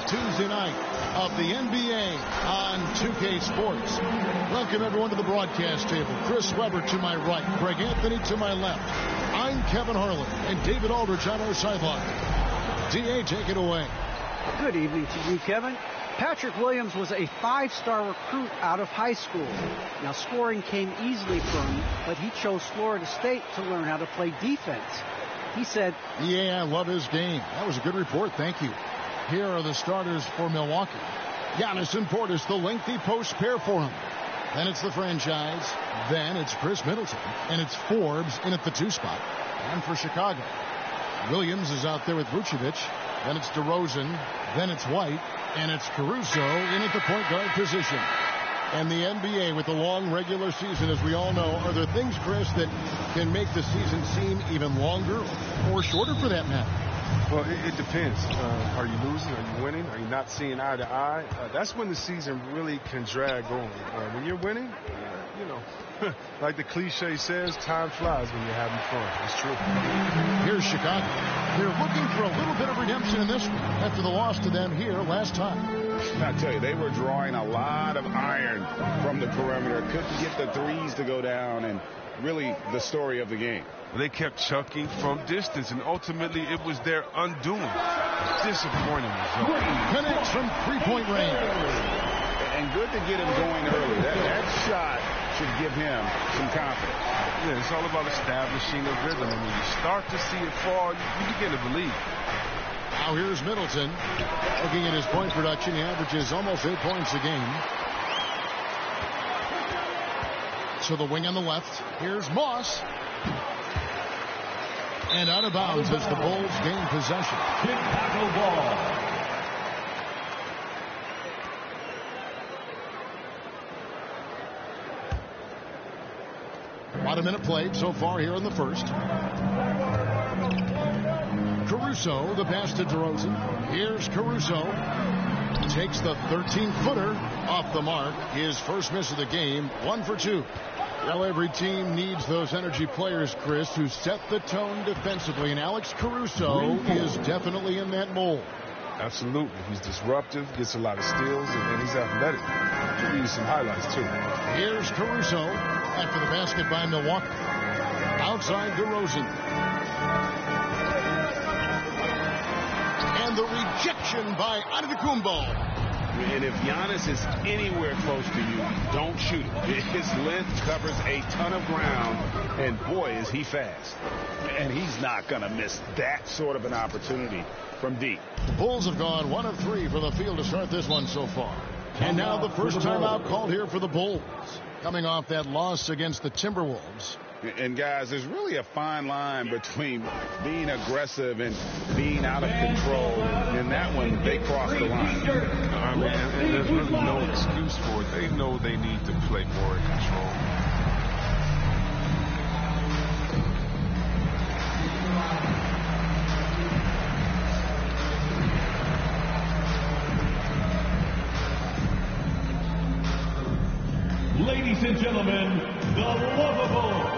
Tuesday night of the NBA on 2K Sports. Welcome, everyone, to the broadcast table. Chris Webber to my right, Greg Anthony to my left. I'm Kevin Harlan, and David Aldridge on our sideline. D.A., take it away. Good evening to you, Kevin. Patrick Williams was a 5-star recruit out of high school. Now, scoring came easily for him, but he chose Florida State to learn how to play defense. He said, "Yeah, I love his game." That was a good report. Thank you. Here are the starters for Milwaukee. Giannis and Portis, the lengthy post pair for him. Then it's the franchise. Then it's Chris Middleton. And it's Forbes in at the 2 spot. And for Chicago, Williams is out there with Vucevic. Then it's DeRozan. Then it's White. And it's Caruso in at the point guard position. And the NBA, with the long regular season, as we all know, are there things, Chris, that can make the season seem even longer or shorter for that matter? Well, it depends. Are you losing? Are you winning? Are you not seeing eye to eye? That's when the season really can drag on. When you're winning, like the cliche says, time flies when you're having fun. It's true. Here's Chicago. They're looking for a little bit of redemption in this one after the loss to them here last time. I tell you, they were drawing a lot of iron from the perimeter. Couldn't get the threes to go down, and really the story of the game. They kept chucking from distance, and ultimately it was their undoing. Disappointing result. Connects from three-point range. And good to get him going early. That shot should give him some confidence. Yeah, it's all about establishing a rhythm. And when you start to see it fall, you begin to believe. Now here's Middleton. Looking at his point production, he averages almost 8 points a game. So the wing on the left. Here's Moss. And out of bounds as the Bulls gain possession. Chicago ball. About a minute played so far here in the first. Caruso, the pass to DeRozan. Here's Caruso. Takes the 13-footer off the mark. His first miss of the game, 1 for 2. Well, every team needs those energy players, Chris, who set the tone defensively, and Alex Caruso is definitely in that mold. Absolutely. He's disruptive, gets a lot of steals, and he's athletic. I'll give you some highlights, too. Here's Caruso after the basket by Milwaukee. Outside DeRozan. And the rejection by Antetokounmpo. And if Giannis is anywhere close to you, don't shoot it. His length covers a ton of ground, and boy, is he fast. And he's not going to miss that sort of an opportunity from deep. The Bulls have gone 1 of 3 from the field to start this one so far. And now the first timeout called here for the Bulls, coming off that loss against the Timberwolves. And, guys, there's really a fine line between being aggressive and being out of control. In that one, they crossed the line. And there's really no excuse for it. They know they need to play more in control. Ladies and gentlemen, the lovable.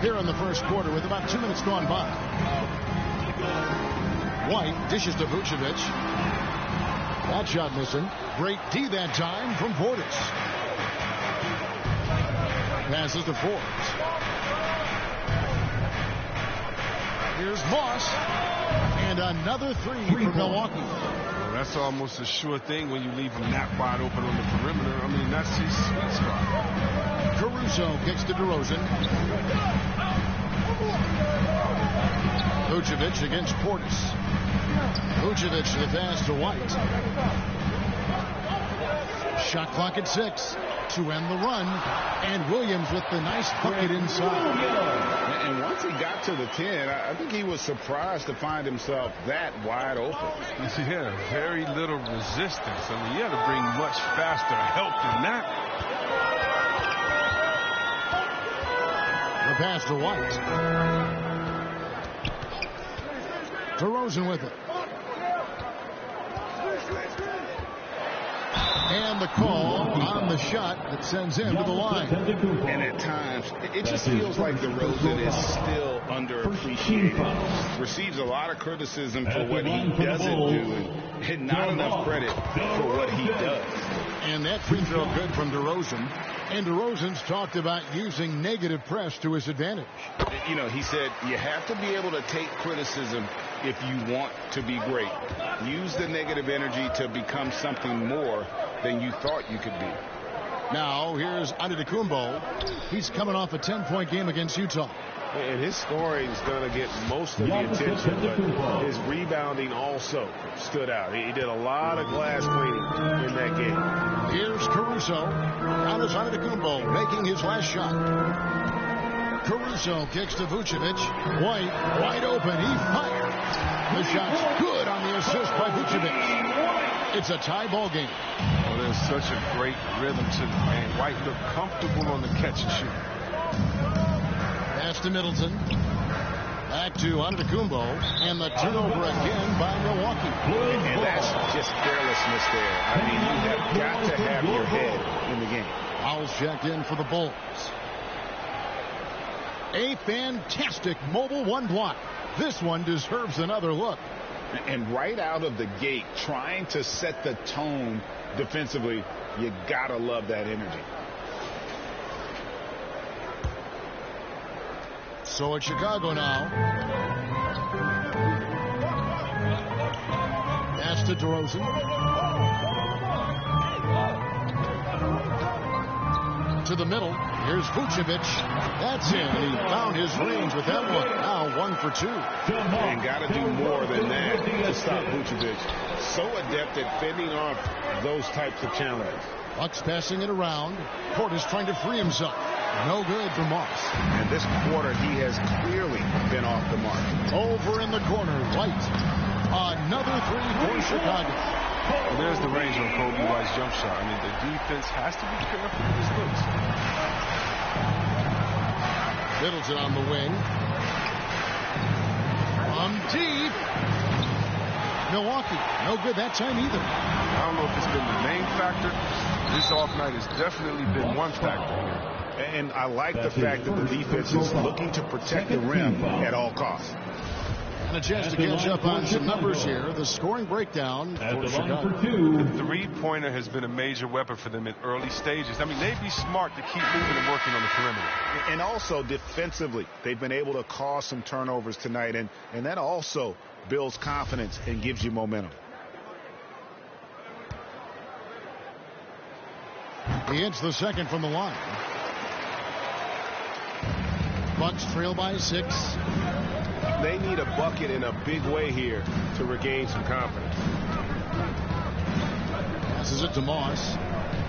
Here in the first quarter with about 2 minutes gone by. White dishes to Vucevic. That shot missing. Great D that time from Portis. Passes to Forbes. Here's Moss. And another three for Milwaukee. Well, that's almost a sure thing when you leave him that wide open on the perimeter. I mean, that's his sweet spot. Caruso kicks to DeRozan. Vucevic against Portis. Vucevic to the pass to White. Shot clock at 6 to end the run. And Williams with the nice bucket inside. And once he got to the 10, I think he was surprised to find himself that wide open. Yeah, very little resistance. I mean, you had to bring much faster help than that. The pass to White. DeRozan with it. And the call on the shot that sends him to the line. And at times, it just feels like DeRozan is still underappreciated. Receives a lot of criticism for what he doesn't do and not enough credit for what he does. And that free throw good from DeRozan. And DeRozan's talked about using negative press to his advantage. You know, he said you have to be able to take criticism if you want to be great. Use the negative energy to become something more than you thought you could be. Now, here's Antetokounmpo. He's coming off a 10-point game against Utah. And his scoring is going to get most of the attention, but his rebounding also stood out. He did a lot of glass cleaning in that game. Here's Caruso. Giannis Antetokounmpo making his last shot. Caruso kicks to Vucevic. White, wide open. He fires. The shot's good on the assist by Vucevic. It's a tie ball game. Oh, there's such a great rhythm to the game. White looked comfortable on the catch and shoot. Pass to Middleton. Back to Antetokounmpo. And the turnover again by Milwaukee. And that's just carelessness there. I mean, you have got to have your head in the game. Fouls checked in for the Bulls. A fantastic mobile one block. This one deserves another look. And right out of the gate, trying to set the tone defensively, you got to love that energy. So it's Chicago now. Pass to DeRozan. To the middle. Here's Vucevic. That's in. And he found his range with that one. Now 1 for 2. And got to do more than that to stop Vucevic. So adept at fending off those types of challenges. Bucks passing it around. Portis trying to free himself. No good for Moss. And this quarter, he has clearly been off the mark. Over in the corner, White. Another three for Chicago. And there's the range on Kobe White's jump shot. I mean, the defense has to be careful with his looks. Middleton on the wing. From deep. Milwaukee. No good that time either. I don't know if it's been the main factor. This off night has definitely been one factor here. And I like the fact that the defense is looking to protect the rim at all costs. And a chance to catch up on some numbers here. The scoring breakdown for Chicago. The three-pointer has been a major weapon for them in early stages. I mean, they'd be smart to keep moving and working on the perimeter. And also defensively, they've been able to cause some turnovers tonight. And that also builds confidence and gives you momentum. He hits the second from the line. Bucks trail by 6. They need a bucket in a big way here to regain some confidence. Passes it to Moss.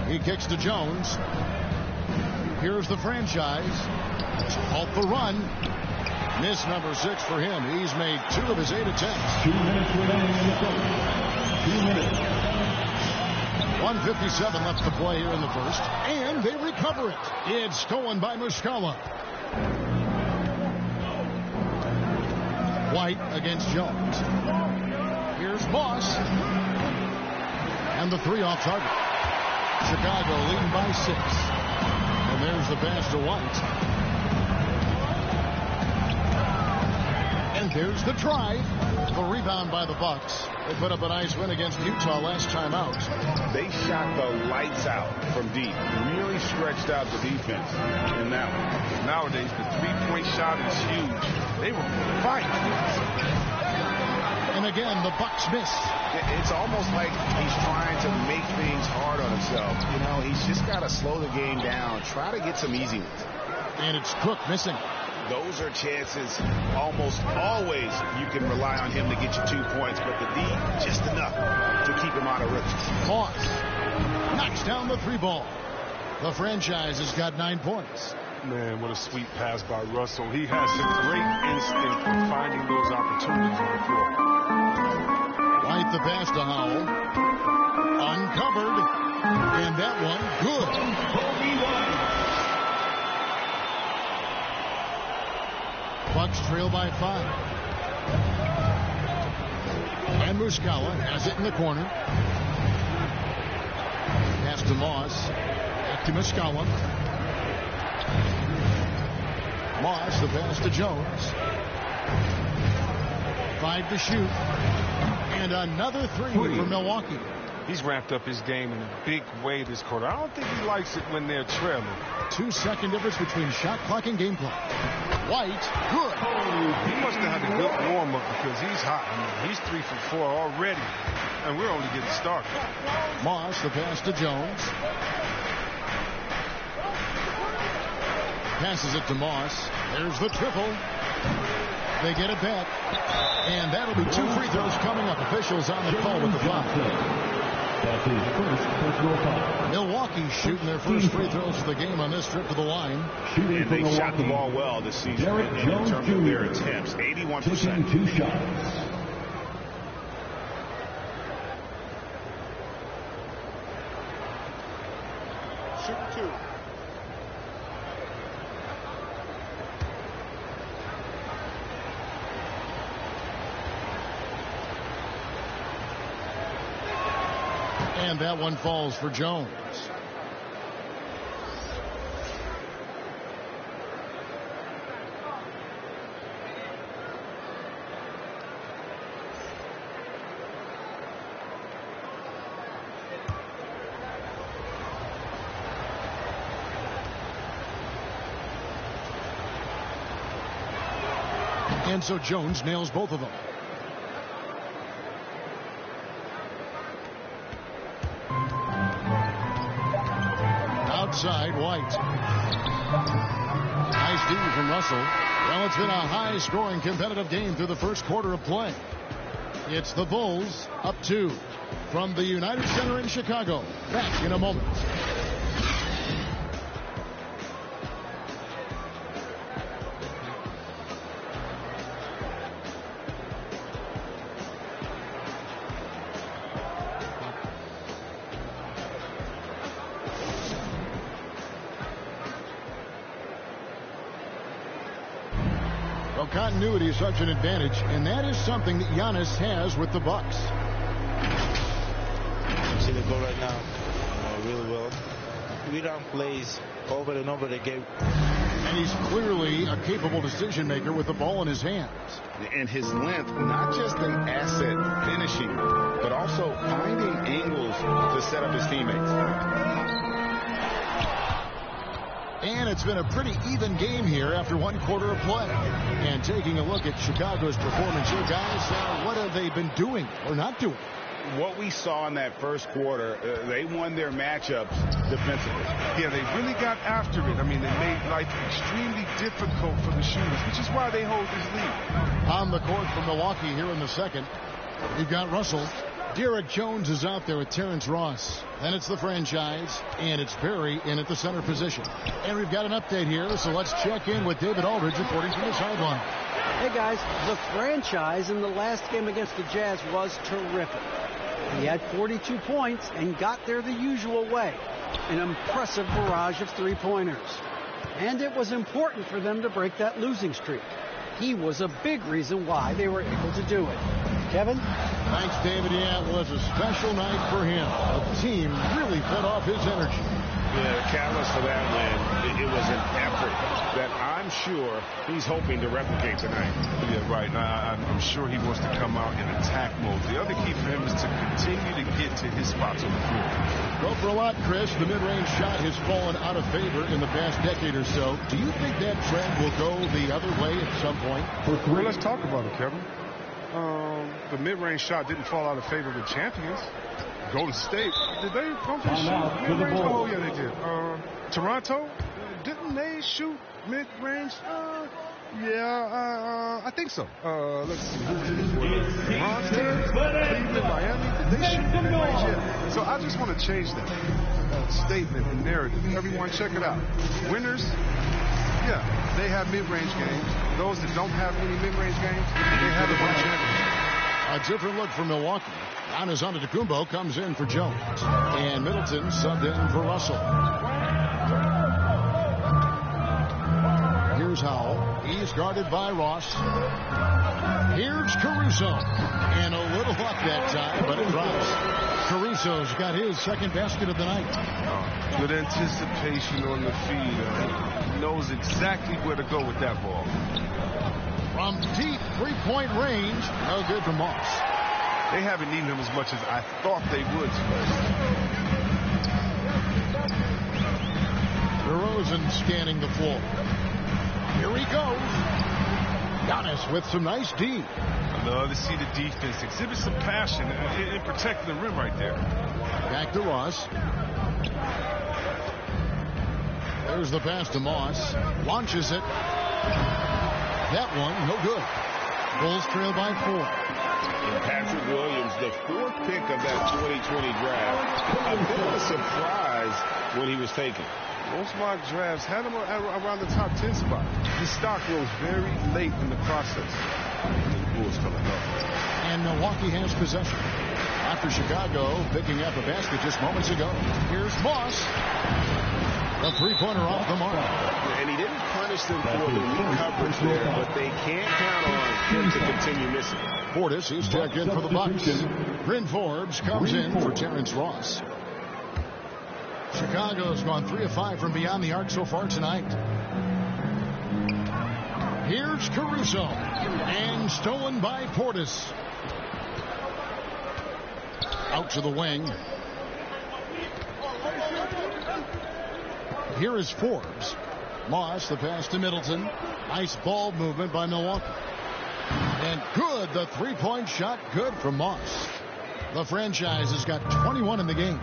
He kicks to Jones. Here's the franchise. Halt the run. Miss number 6 for him. He's made 2 of his 8 attempts. 2 minutes remaining in the third. 2 minutes. 1:57 left to play here in the first. And they recover it. It's stolen by Muscala. White against Jones. Here's Moss. And the 3 off target. Chicago leading by 6. And there's the pass to White. And there's the drive. The rebound by the Bucks. They put up a nice win against Utah last time out. They shot the lights out from deep. Really stretched out the defense in that one. Nowadays, the three-point shot is huge. They were fighting. And again, the Bucks miss. It's almost like he's trying to make things hard on himself. You know, he's just got to slow the game down. Try to get some easy ones. And it's Cook missing. Those are chances almost always you can rely on him to get you 2 points, but the D just enough to keep him out of rhythm. Moss knocks down the 3 ball. The franchise has got 9 points. Man, what a sweet pass by Russell. He has a great instinct for finding those opportunities on the floor. White the pass to Howell. Uncovered. And that one good. Bucks trail by 5. And Muscala has it in the corner. Moss. Back to Muscala. Moss, the pass to Jones. 5 to shoot. And another three for Milwaukee. He's ramped up his game in a big way this quarter. I don't think he likes it when they're trailing. 2-second difference between shot clock and game clock. White, good. He must have had a good warm-up because he's hot. I mean, he's 3 for 4 already, and we're only getting started. Moss, the pass to Jones. Passes it to Moss. There's the triple. They get it back. And that'll be 2 free throws coming up. Officials on the call with the foul. That's his first personal foul. Milwaukee shooting their first free throws of the game on this trip to the line. Shooting And they shot the ball well this season in terms of their attempts. 81%. Taking 2 shots. Shoot 2. And that one falls for Jones. And so Jones nails both of them. Outside, White. Nice D from Russell. Well, it's been a high-scoring, competitive game through the first quarter of play. It's the Bulls up 2 from the United Center in Chicago. Back in a moment. Well, continuity is such an advantage, and that is something that Giannis has with the Bucks. See the goal right now, really well. We run plays over and over again. And he's clearly a capable decision maker with the ball in his hands. And his length, not just an asset finishing, but also finding angles to set up his teammates. And it's been a pretty even game here after one quarter of play. And taking a look at Chicago's performance here, guys, what have they been doing or not doing? What we saw in that first quarter, they won their matchups defensively. Yeah, they really got after it. I mean, they made life extremely difficult for the shooters, which is why they hold this lead. On the court for Milwaukee here in the second, you've got Russell. Derek Jones is out there with Terrence Ross. Then it's the franchise, and it's Barry in at the center position. And we've got an update here, so let's check in with David Aldridge reporting from the sideline. Hey, guys, the franchise in the last game against the Jazz was terrific. He had 42 points and got there the usual way. An impressive barrage of three-pointers. And it was important for them to break that losing streak. He was a big reason why they were able to do it. Kevin? Thanks, David. Yeah, it was a special night for him. The team really fed off his energy. Yeah, the catalyst for that win, it was an effort that I'm sure he's hoping to replicate tonight. Yeah, right. I'm sure he wants to come out in attack mode. The other key for him is to continue to get to his spots on the floor. Go for a lot, Chris. The mid-range shot has fallen out of favor in the past decade or so. Do you think that trend will go the other way at some point? Well, let's talk about it, Kevin. The mid-range shot didn't fall out of favor with champions. Golden State, don't they shoot mid-range? Oh, yeah, they did. Toronto, didn't they shoot mid-range? Yeah, I think so. Let's see. Cleveland, Miami, did they shoot mid-range? Yeah. So I just want to change that statement and narrative. Everyone, check it out. Winners, yeah, they have mid-range games. Those that don't have any mid-range games, they haven't won a championship. A different look for Milwaukee. Giannis Antetokounmpo comes in for Jones. And Middleton subbed in for Russell. Here's Howell. He's guarded by Ross. Here's Caruso. And a little luck that time, but it drops. Caruso's got his second basket of the night. Good anticipation on the feed. He knows exactly where to go with that ball. From deep three-point range, no good for Moss. They haven't needed him as much as I thought they would tonight. DeRozan scanning the floor. Here he goes. Giannis with some nice D. I love to see the defense exhibit some passion in protecting the rim right there. Back to Ross. There's the pass to Moss. Launches it. That one, no good. Bulls trail by 4. And Patrick Williams, the fourth pick of that 2020 draft. A bit of a surprise when he was taken. Most mock drafts had him around the top 10 spot. His stock rose very late in the process. The Bulls coming up. And Milwaukee has possession. After Chicago picking up a basket just moments ago. Here's Moss. A three-pointer off the mark. And he didn't punish them for the weak coverage there, but they can't count on him to continue missing. Portis is checked in for the Bucks. Bryn Forbes comes in for Terrence Ross. Chicago's gone 3 of 5 from beyond the arc so far tonight. Here's Caruso. And stolen by Portis. Out to the wing. Here is Forbes. Moss, the pass to Middleton. Nice ball movement by Milwaukee. And good, the three-point shot, good from Moss. The franchise has got 21 in the game.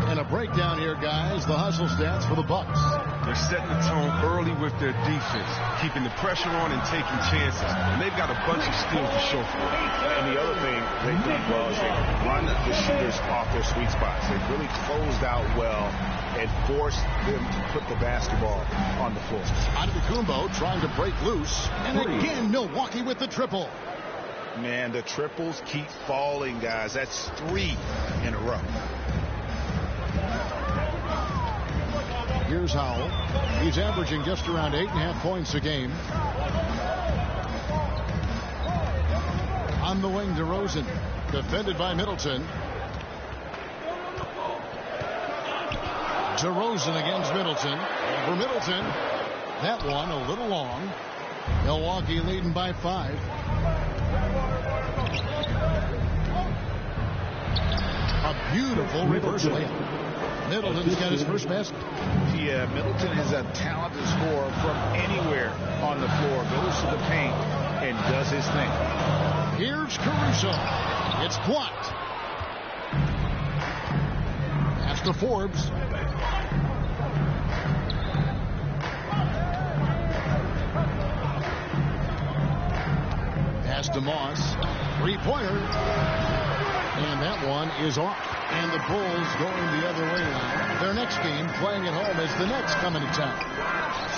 And a breakdown here, guys. The hustle stats for the Bucks. They're setting the tone early with their defense, keeping the pressure on and taking chances. And they've got a bunch of steals to show for it. And the other thing they've done well is they run the shooters off their sweet spots. They've really closed out well and forced them to put the basketball on the floor. Antetokounmpo trying to break loose. And again, Milwaukee with the triple. Man, the triples keep falling, guys. That's 3 in a row. Here's Howell. He's averaging just around 8.5 points a game. On the wing, DeRozan. Defended by Middleton. DeRozan against Middleton. For Middleton. That one a little long. Milwaukee leading by 5. A beautiful reverse layup. Middleton's got his first basket. Yeah, Middleton is a talented scorer from anywhere on the floor. Goes to the paint and does his thing. Here's Caruso. It's blocked. Pass to Forbes. Pass to Moss. Three-pointer. And that one is off. And the Bulls going the other way now. Their next game playing at home as the Nets coming to town.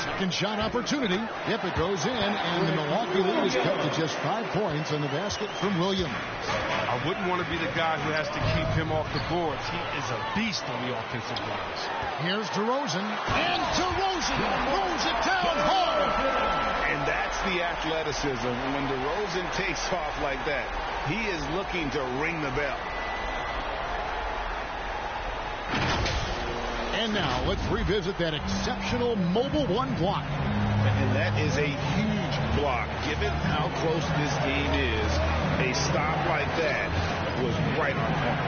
Second shot opportunity. Yep, it goes in. And the Milwaukee lead is cut to just 5 points on the basket from Williams. I wouldn't want to be the guy who has to keep him off the boards. He is a beast on the offensive glass. Here's DeRozan. And DeRozan throws it down hard. And that's the athleticism. When DeRozan takes off like that, he is looking to ring the bell. And now let's revisit that exceptional mobile one block. And that is a huge block. Given how close this game is, a stop like that was right on point.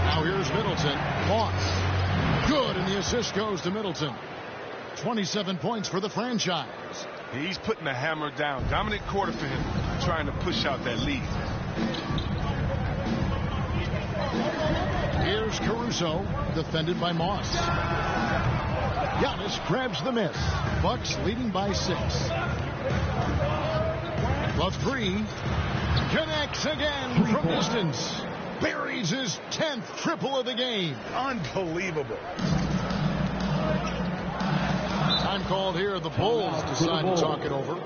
Now here's Middleton. Moss. Good, and the assist goes to Middleton. 27 points for the franchise. He's putting the hammer down. Dominant quarter for him, trying to push out that lead. Here's Caruso, defended by Moss. Giannis grabs the miss. Bucks leading by 6. The three. Connects again from distance. Buries his 10th triple of the game. Unbelievable. Time called here. The Bulls decide to talk it over.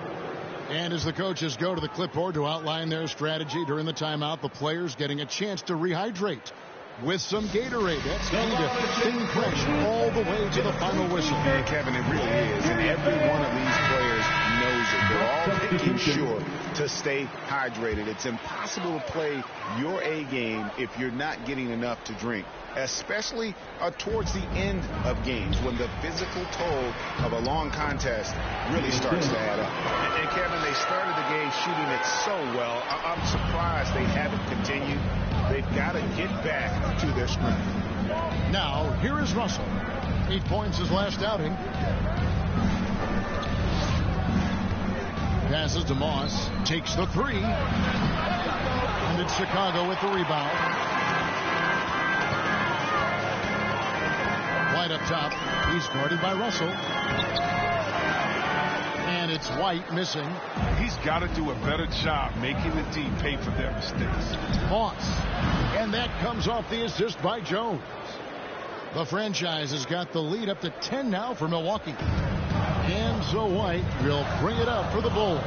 And as the coaches go to the clipboard to outline their strategy during the timeout, the players getting a chance to rehydrate. with some Gatorade. That's going to sting fresh all the way to the final whistle. And Kevin, it really is. And every one of these players knows it. They're all making sure to stay hydrated. It's impossible to play your A game if you're not getting enough to drink, especially towards the end of games when the physical toll of a long contest really starts to add up. And Kevin, they started the game shooting it so well. I'm surprised they haven't continued. They've got to get back to their strength. Now, here is Russell. 8 points his last outing. Passes to Moss. Takes the three. And it's Chicago with the rebound. White up top. He's guarded by Russell. And it's White missing. He's got to do a better job making the D pay for their mistakes. Moss. And that comes off the assist by Jones. The franchise has got the lead up to 10 now for Milwaukee. And so White will bring it up for the Bulls.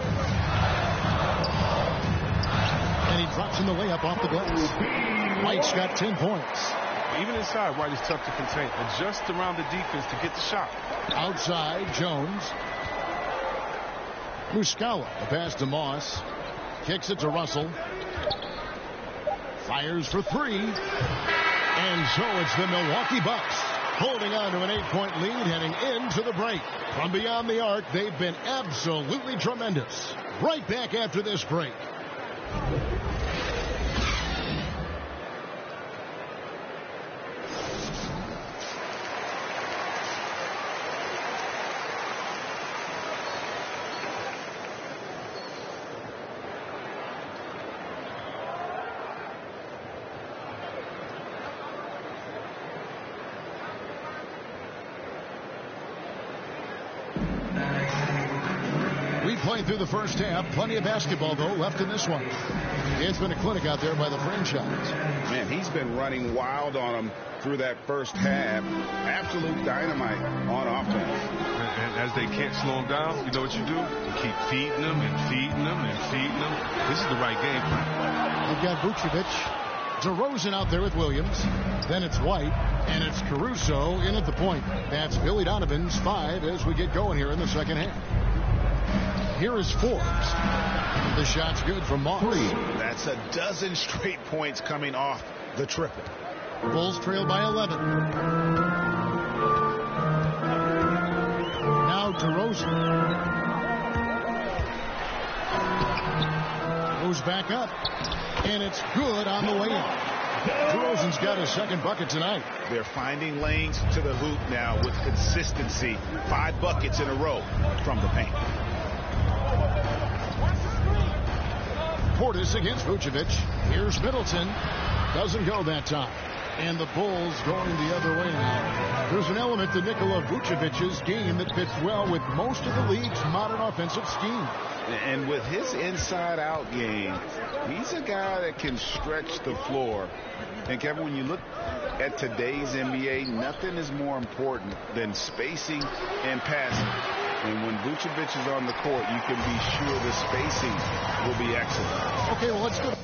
And he drops in the layup off the glass. White's got 10 points. Even inside, White is tough to contain. Adjust around the defense to get the shot. Outside, Jones. Muscala, the pass to Moss. Kicks it to Russell. Fires for three. And so it's the Milwaukee Bucks holding on to an 8-point lead heading into the break. From beyond the arc, they've been absolutely tremendous. Right back after this break. Playing through the first half. Plenty of basketball, though, left in this one. It's been a clinic out there by the franchise. Man, he's been running wild on them through that first half. Absolute dynamite on offense. And as they can't slow him down, you know what you do? You keep feeding them and feeding them and feeding them. This is the right game plan. We've got Vucevic. DeRozan out there with Williams. Then it's White. And it's Caruso in at the point. That's Billy Donovan's 5 as we get going here in the second half. Here is Forbes. The shot's good from Moss. That's a dozen straight points coming off the triple. Bulls trail by 11. Now DeRozan. Goes back up. And it's good on the way in. DeRozan's got his second bucket tonight. They're finding lanes to the hoop now with consistency. 5 buckets in a row from the paint. Portis against Vucevic. Here's Middleton. Doesn't go that time. And the Bulls going the other way now. There's an element to Nikola Vucevic's game that fits well with most of the league's modern offensive scheme. And with his inside-out game, he's a guy that can stretch the floor. And, Kevin, when you look at today's NBA, nothing is more important than spacing and passing. And when Vucevic is on the court, you can be sure the spacing will be excellent. Okay, well, let's go.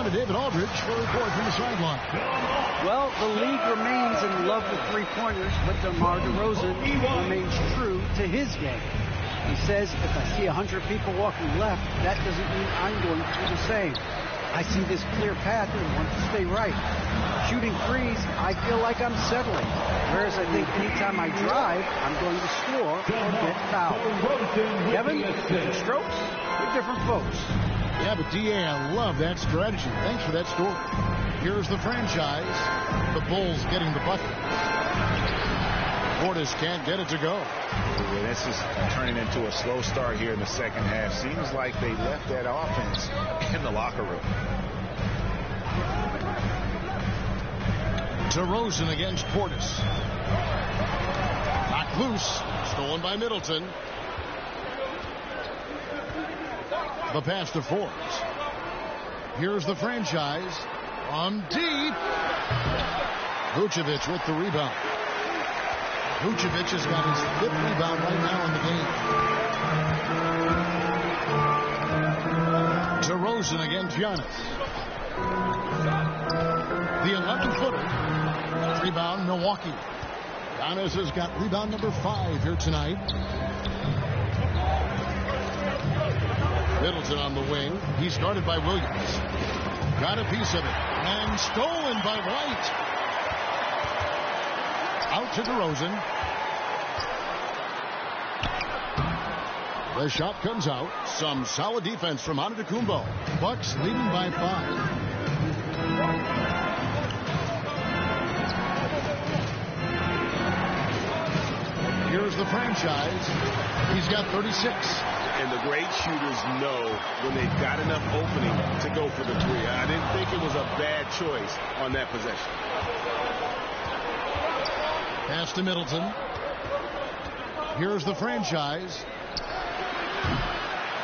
time to David Aldridge for a report from the sideline. Well, the league remains in love with three-pointers, but DeMar DeRozan remains true to his game. He says, if I see 100 people walking left, that doesn't mean I'm going to do the same. I see this clear path and want to stay right. Shooting threes, I feel like I'm settling. Whereas I think anytime I drive, I'm going to score or get fouled. Kevin, different strokes with different folks. Yeah, but D.A., I love that strategy. Thanks for that story. Here's the franchise. The Bulls getting the bucket. Portis can't get it to go. Yeah, this is turning into a slow start here in the second half. Seems like they left that offense in the locker room. DeRozan against Portis. Knocked loose. Stolen by Middleton. The pass to Forbes. Here's the franchise. From deep. Vucevic with the rebound. Vucevic has got his 5th rebound right now in the game. DeRozan against Giannis. The 11-footer. Rebound, Milwaukee. Giannis has got rebound number 5 here tonight. Middleton on the wing. He's guarded by Williams. Got a piece of it. And stolen by White. Out to DeRozan. The shot comes out. Some solid defense from Antetokounmpo. Bucks leading by 5. Here's the franchise. He's got 36. And the great shooters know when they've got enough opening to go for the three. I didn't think it was a bad choice on that possession. Pass to Middleton. Here's the franchise.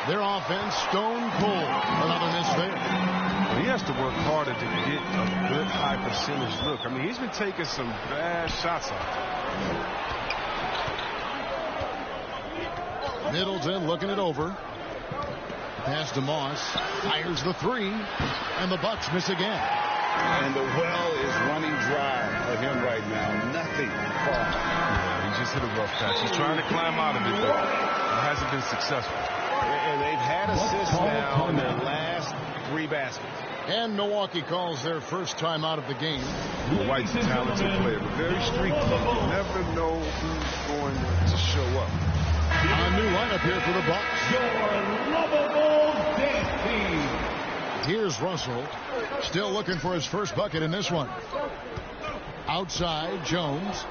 Their offense stone cold. Another miss there. Well, he has to work harder to get a good high percentage look. I mean, he's been taking some bad shots off. Middleton looking it over. Pass to Moss. Fires the 3. And the Bucks miss again. And the well is running dry for him right now. Nothing falling. Yeah, he just hit a rough patch. He's trying to climb out of it, though. It hasn't been successful. And they've had assists now in their last 3 baskets. And Milwaukee calls their first time out of the game. White's a talented player, but very streaky. You never know who's going to show up. A new lineup here for the Bucks. Your lovable dance. Here's Russell. Still looking for his first bucket in this one. Outside, Jones.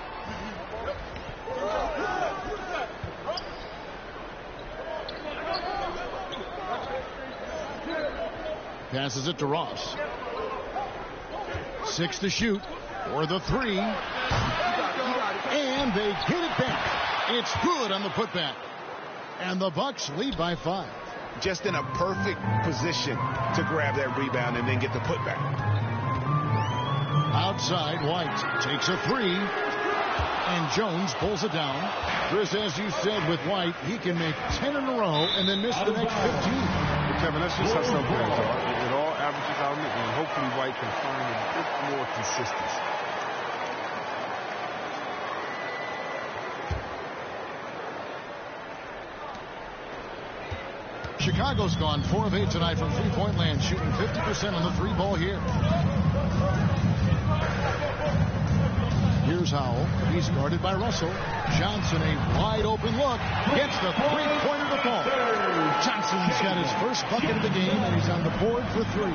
Passes it to Ross. 6 to shoot for the 3. And they hit it back. It's good on the putback. And the Bucks lead by 5. Just in a perfect position to grab that rebound and then get the putback. Outside, White takes a 3. And Jones pulls it down. Chris, as you said with White, he can make 10 in a row and then miss the next 15. But Kevin, that's just how some players are. It all averages out, and hopefully White can find a bit more consistency. Chicago's gone 4 of 8 tonight from three-point land, shooting 50% on the 3-ball here. Here's Howell. He's guarded by Russell. Johnson, a wide open look. Gets the three-pointer to fall. Johnson's got his first bucket of the game, and he's on the board for 3.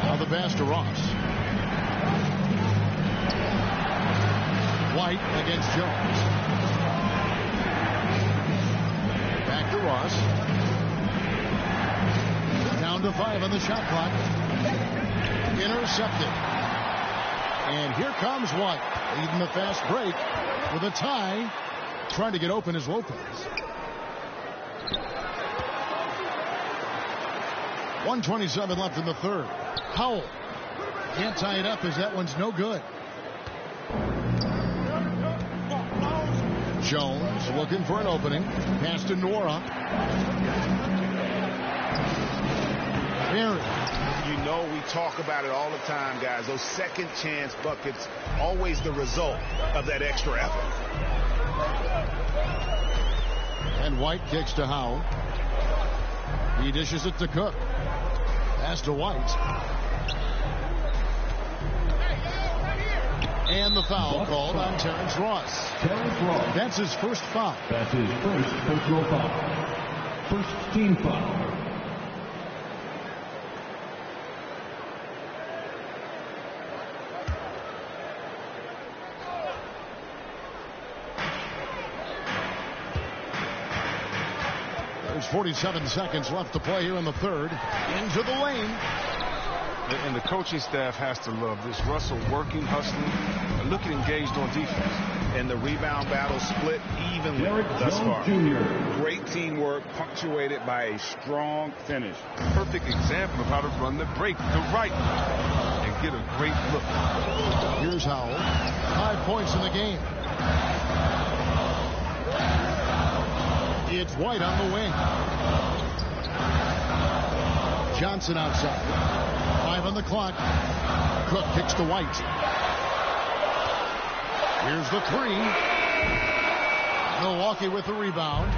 Now the pass to Ross. White against Jones. Back to Ross. Down to 5 on the shot clock. Intercepted. And here comes White, leading the fast break with a tie. Trying to get open is Lopez. 1:27 left in the third. Howell can't tie it up as that one's no good. Jones looking for an opening. Pass to Nora. Perry. You know, we talk about it all the time, guys. Those second chance buckets, always the result of that extra effort. And White kicks to Howe. He dishes it to Cook. Pass to White. And the foul called on Terrence Ross. That's his first foul. That's his first personal foul. First team foul. There's 47 seconds left to play here in the third. Into the lane. And the coaching staff has to love this. Russell working, hustling, looking engaged on defense. And the rebound battle split evenly thus far. Great teamwork punctuated by a strong finish. Perfect example of how to run the break the right way and get a great look. Here's Howell. 5 points in the game. It's White on the wing. Johnson outside. 5 on the clock. Cook kicks to White. Here's the three. Milwaukee with the rebound.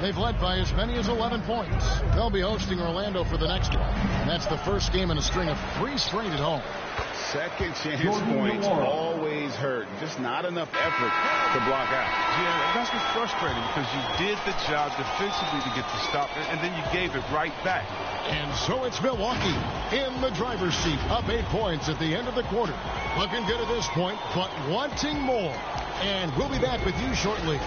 They've led by as many as 11 points. They'll be hosting Orlando for the next one. And that's the first game in a string of 3 straight at home. Second chance points always hurt. Just not enough effort to block out. Yeah, that's what's frustrating because you did the job defensively to get the stop, and then you gave it right back. And so it's Milwaukee in the driver's seat, up 8 points at the end of the quarter. Looking good at this point, but wanting more. And we'll be back with you shortly.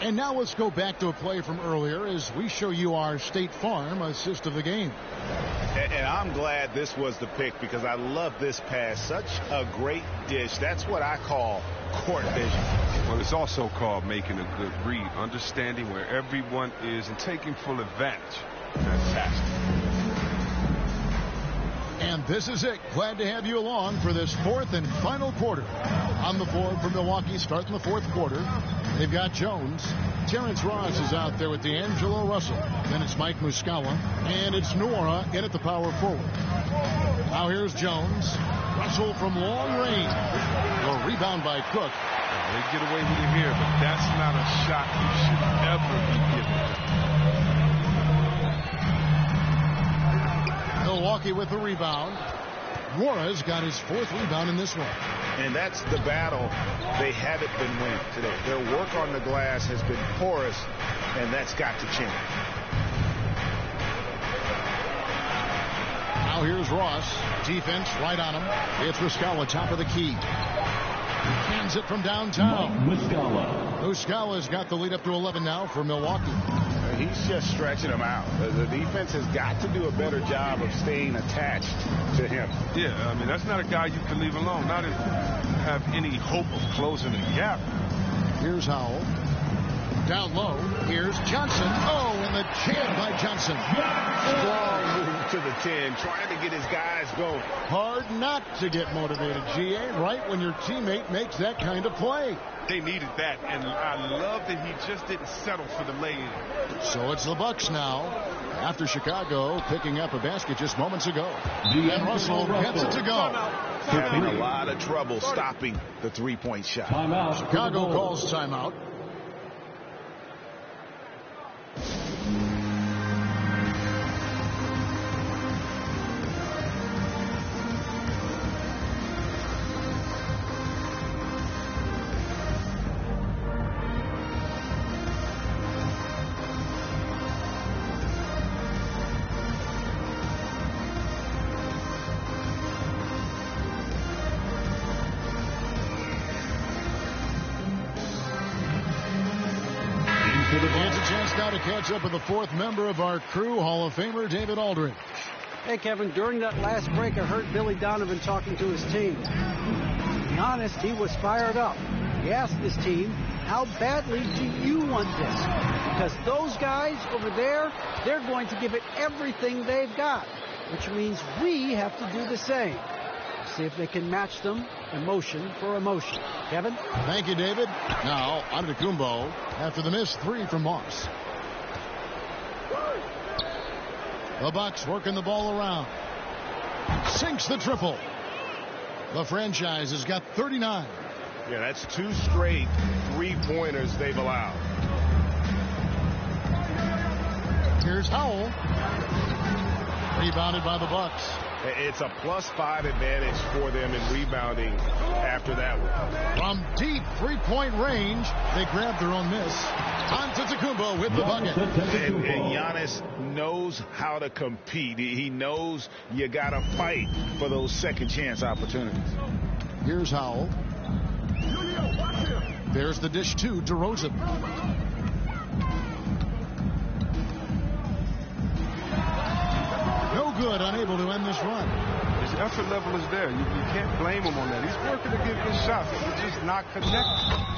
And now let's go back to a play from earlier as we show you our State Farm assist of the game. And I'm glad this was the pick because I love this pass. Such a great dish. That's what I call court vision. Well, it's also called making a good read, understanding where everyone is and taking full advantage. Fantastic. And this is it. Glad to have you along for this fourth and final quarter. On the board for Milwaukee starting the fourth quarter. They've got Jones. Terrence Ross is out there with D'Angelo Russell. Then it's Mike Muscala. And it's Nora in at the power forward. Now here's Jones. Russell from long range. A rebound by Cook. They get away with it here, but that's not a shot you should ever be given. Milwaukee with the rebound. Nora's got his 4th rebound in this one. And that's the battle they haven't been winning today. Their work on the glass has been porous, and that's got to change. Now here's Ross. Defense right on him. It's Muscala, top of the key. Hands it from downtown. Muscala's got the lead up to 11 now for Milwaukee. He's just stretching them out. The defense has got to do a better job of staying attached to him. Yeah, I mean, that's not a guy you can leave alone. Not if you have any hope of closing the gap. Here's Howell. Down low. Here's Johnson. Oh, and the jam by Johnson. Strong move to the 10, trying to get his guys going. Hard not to get motivated, GA, right when your teammate makes that kind of play. They needed that, and I love that he just didn't settle for the lay-in. So it's the Bucks now, after Chicago picking up a basket just moments ago. And Russell gets it to go. Having a lot of trouble stopping the three-point shot. Timeout. Chicago calls timeout. It's a chance now to catch up with the 4th member of our crew, Hall of Famer David Aldridge. Hey, Kevin, during that last break, I heard Billy Donovan talking to his team. To be honest, he was fired up. He asked his team, how badly do you want this? because those guys over there, they're going to give it everything they've got, which means we have to do the same. See if they can match them emotion for emotion. Kevin? Thank you, David. Now, Antetokounmpo after the missed three from Moss. The Bucks working the ball around. Sinks the triple. The franchise has got 39. Yeah, that's 2 straight three-pointers they've allowed. Here's Howell. Rebounded by the Bucks. It's a +5 advantage for them in rebounding after that one. From deep three-point range, they grab their own miss. Antetokounmpo with the bucket. And Giannis knows how to compete. He knows you got to fight for those second chance opportunities. Here's Howell. There's the dish to DeRozan. No good, unable to end this run. His effort level is there. You can't blame him on that. He's working to get good shots. He's just not connected.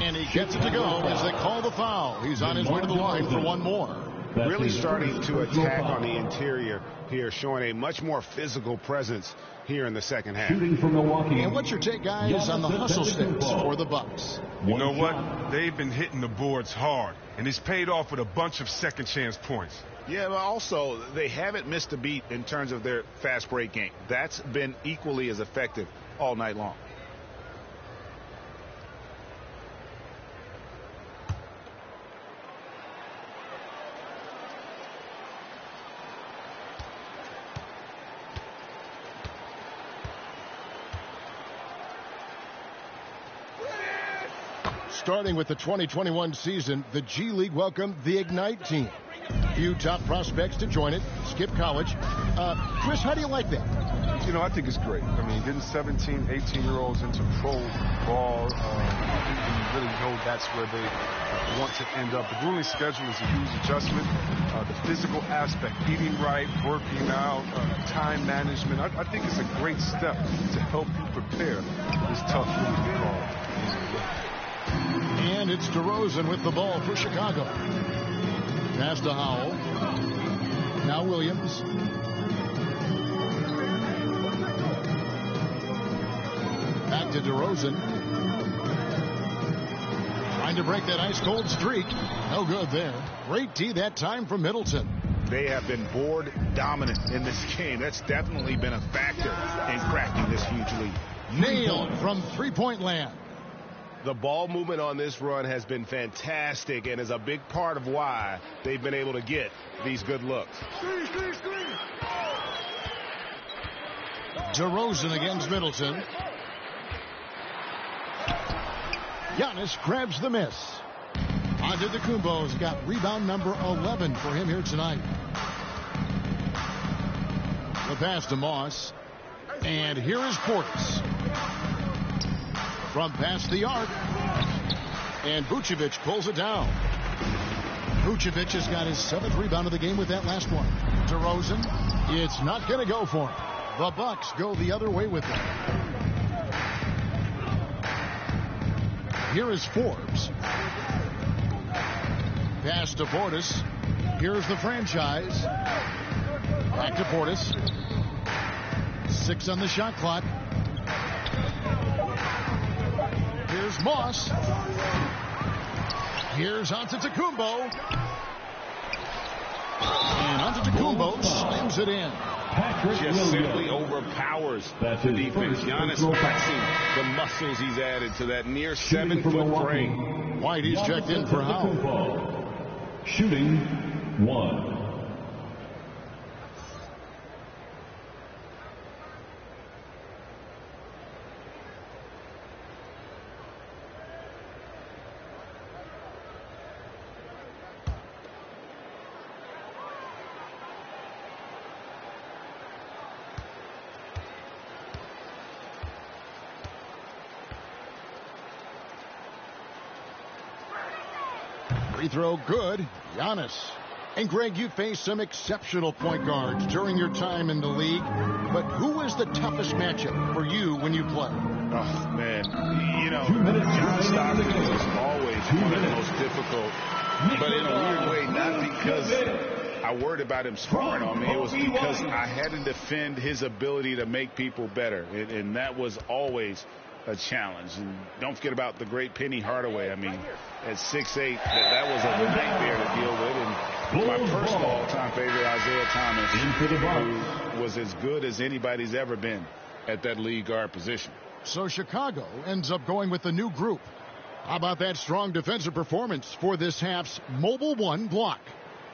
And he gets it to go as they call the foul. He's on his way to the line for one more. Really starting to attack on the interior here, showing a much more physical presence here in the second half. Shooting from Milwaukee. And what's your take, guys, on the hustle sticks for the Bucks? You know what? They've been hitting the boards hard, and it's paid off with a bunch of second chance points. Yeah, but also they haven't missed a beat in terms of their fast break game. That's been equally as effective all night long. Starting with the 2021 season, the G League welcomed the Ignite team. Few top prospects to join it. Skip college. Chris, how do you like that? You know, I think it's great. I mean, getting 17, 18-year-olds into pro ball, you really know that's where they want to end up. The grueling schedule is a huge adjustment. The physical aspect, eating right, working out, time management. I think it's a great step to help you prepare this tough league called. And it's DeRozan with the ball for Chicago. Pass to Howell. Now Williams. Back to DeRozan. Trying to break that ice-cold streak. No good there. Great D that time from Middleton. They have been board dominant in this game. That's definitely been a factor in cracking this huge lead. Nailed from three-point land. The ball movement on this run has been fantastic and is a big part of why they've been able to get these good looks. DeRozan against Middleton. Giannis grabs the miss. Antetokounmpo's got rebound number 11 for him here tonight. The pass to Moss. And here is Portis. From past the arc. And Vucevic pulls it down. Vucevic has got his 7th rebound of the game with that last one. DeRozan, it's not going to go for him. The Bucks go the other way with it. Here is Forbes. Pass to Portis. Here's the franchise. Back to Portis. 6 on the shot clock. Here's Moss. Here's Antetokounmpo. And Antetokounmpo slams it in. Just simply overpowers the defense. Giannis flexing the muscles he's added to that near 7-foot frame. White, he's checked in for Howell. Shooting 1. Free throw good. Giannis. And Greg, you faced some exceptional point guards during your time in the league. But who was the toughest matchup for you when you played? Oh, man. You know, John Stockton was always one of the most difficult But in a weird way, not because I worried about him scoring on me. It was because I had to defend his ability to make people better. And that was always a challenge. And don't forget about the great Penny Hardaway. I mean, at 6'8", that was a nightmare to deal with. And my personal all-time favorite, Isaiah Thomas, who was as good as anybody's ever been at that lead guard position. So Chicago ends up going with the new group. How about that strong defensive performance for this half's Mobile One block?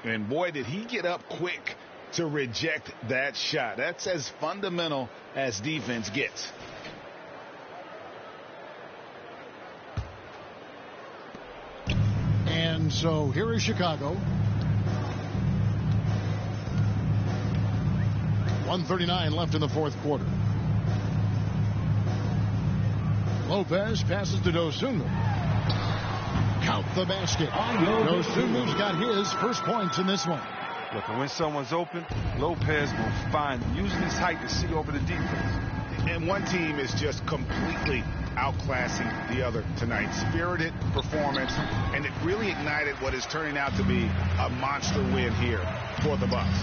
And boy, did he get up quick to reject that shot. That's as fundamental as defense gets. And so here is Chicago. 1:39 left in the fourth quarter. Lopez passes to Dosunmu. Count the basket. Dosunmu's got his first points in this one. Look, when someone's open, Lopez will find using his height to see over the defense. And one team is just completely outclassing the other tonight. Spirited performance, and it really ignited what is turning out to be a monster win here for the Bucks.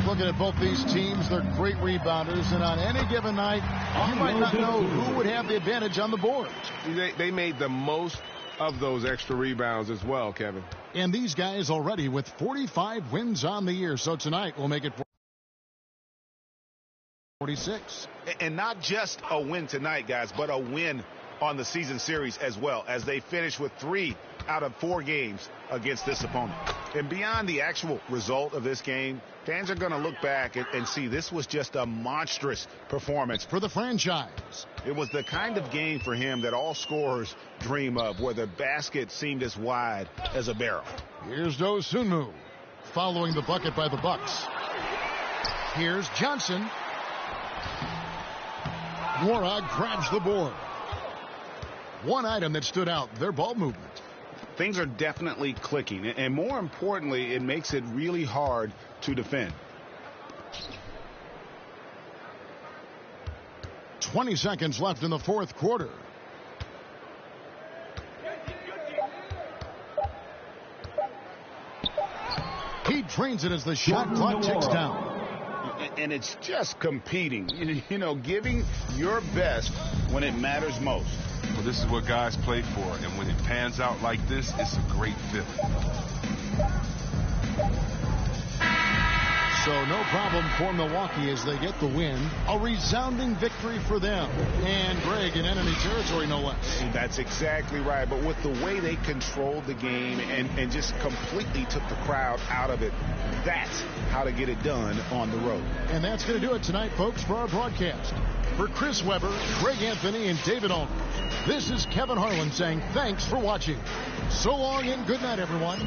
Looking at both these teams, they're great rebounders, and on any given night, you might not know who would have the advantage on the boards. They made the most of those extra rebounds as well, Kevin. And these guys already with 45 wins on the year, so tonight we'll make it 46. And not just a win tonight, guys, but a win on the season series as well, as they finish with 3 out of 4 games against this opponent. And beyond the actual result of this game, fans are going to look back and see this was just a monstrous performance for the franchise. It was the kind of game for him that all scorers dream of, where the basket seemed as wide as a barrel. Here's Dosunmu following the bucket by the Bucks. Here's Johnson. Warag grabs the board. One item that stood out, their ball movement. Things are definitely clicking, and more importantly, it makes it really hard to defend. 20 seconds left in the fourth quarter. He drains it as the shot clock ticks down. And it's just competing, you know, giving your best when it matters most. Well, this is what guys play for, and when it pans out like this, it's a great feeling. So no problem for Milwaukee as they get the win. A resounding victory for them. And Greg in enemy territory, no less. That's exactly right. But with the way they controlled the game and just completely took the crowd out of it, that's how to get it done on the road. And that's going to do it tonight, folks, for our broadcast. For Chris Webber, Greg Anthony, and David Aldridge, this is Kevin Harlan saying thanks for watching. So long and good night, everyone.